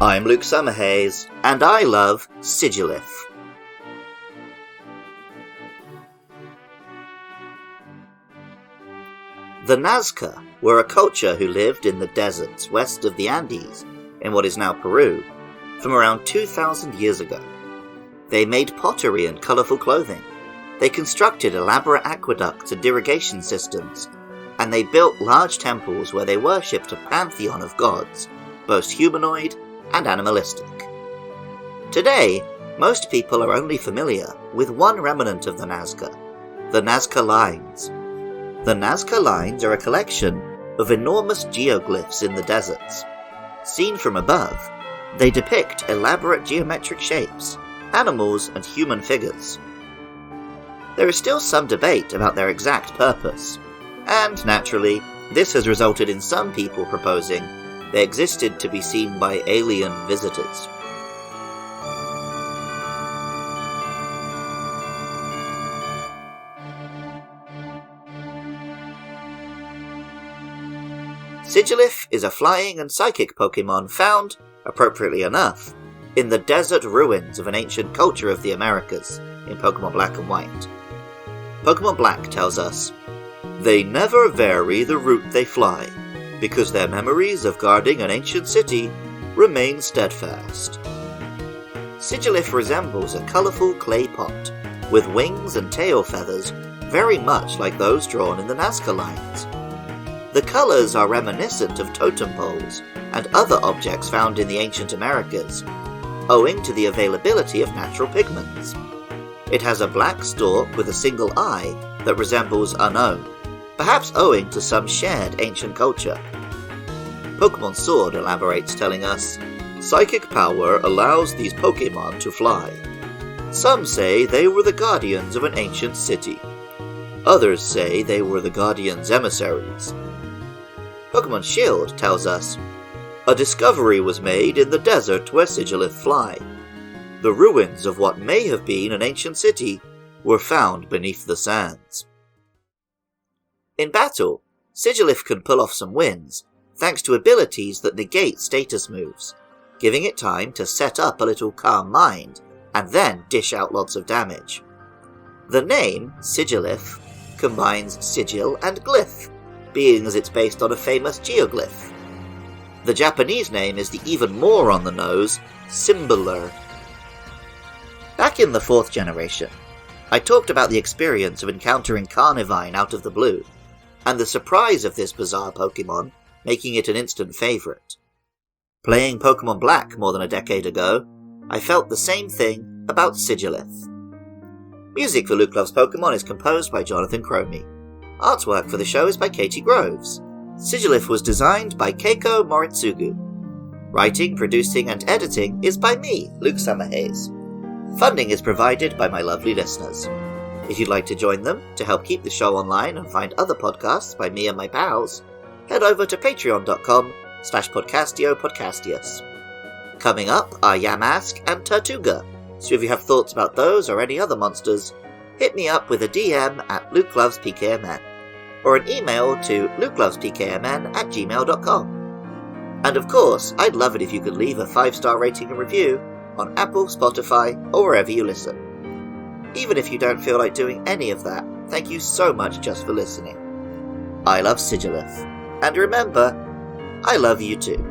I'm Luke Summerhays, and I love Sigilyph. The Nazca were a culture who lived in the deserts west of the Andes, in what is now Peru, from around 2,000 years ago. They made pottery and colourful clothing. They constructed elaborate aqueducts and irrigation systems, and they built large temples where they worshipped a pantheon of gods, both humanoid and animalistic. Today, most people are only familiar with one remnant of the Nazca Lines. The Nazca Lines are a collection of enormous geoglyphs in the deserts. Seen from above, they depict elaborate geometric shapes, animals and human figures. There is still some debate about their exact purpose, and naturally, this has resulted in some people proposing they existed to be seen by alien visitors. Sigilyph is a flying and psychic Pokemon found, appropriately enough, in the desert ruins of an ancient culture of the Americas in Pokemon Black and White. Pokemon Black tells us, "They never vary the route they fly, because their memories of guarding an ancient city remain steadfast." Sigilyph resembles a colourful clay pot, with wings and tail feathers very much like those drawn in the Nazca Lines. The colours are reminiscent of totem poles and other objects found in the ancient Americas, owing to the availability of natural pigments. It has a black stalk with a single eye that resembles Unown, perhaps owing to some shared ancient culture. Pokemon Sword elaborates, telling us, "Psychic power allows these Pokemon to fly. Some say they were the guardians of an ancient city. Others say they were the guardians' emissaries." Pokemon Shield tells us, "A discovery was made in the desert where Sigilyph fly. The ruins of what may have been an ancient city were found beneath the sands." In battle, Sigilyph can pull off some wins, thanks to abilities that negate status moves, giving it time to set up a little calm mind, and then dish out lots of damage. The name, Sigilyph, combines sigil and glyph, being as it's based on a famous geoglyph. The Japanese name is the even more on the nose, Symbolur. Back in the 4th generation, I talked about the experience of encountering Carnivine out of the blue, and the surprise of this bizarre Pokemon making it an instant favourite. Playing Pokemon Black more than a decade ago, I felt the same thing about Sigilyph. Music for Luke Loves Pokemon is composed by Jonathan Cromie. Artwork for the show is by Katie Groves. Sigilyph was designed by Keiko Moritsugu. Writing, producing and editing is by me, Luke Summerhays. Funding is provided by my lovely listeners. If you'd like to join them to help keep the show online and find other podcasts by me and my pals, head over to patreon.com/podcastio-podcastius. Coming up are Yamask and Tortuga, so if you have thoughts about those or any other monsters, hit me up with a DM at LukeLovesPKMN, or an email to lukelovespkmn@gmail.com. And of course, I'd love it if you could leave a 5-star rating and review on Apple, Spotify, or wherever you listen. Even if you don't feel like doing any of that, thank you so much just for listening. I love Sigilyph, and remember, I love you too.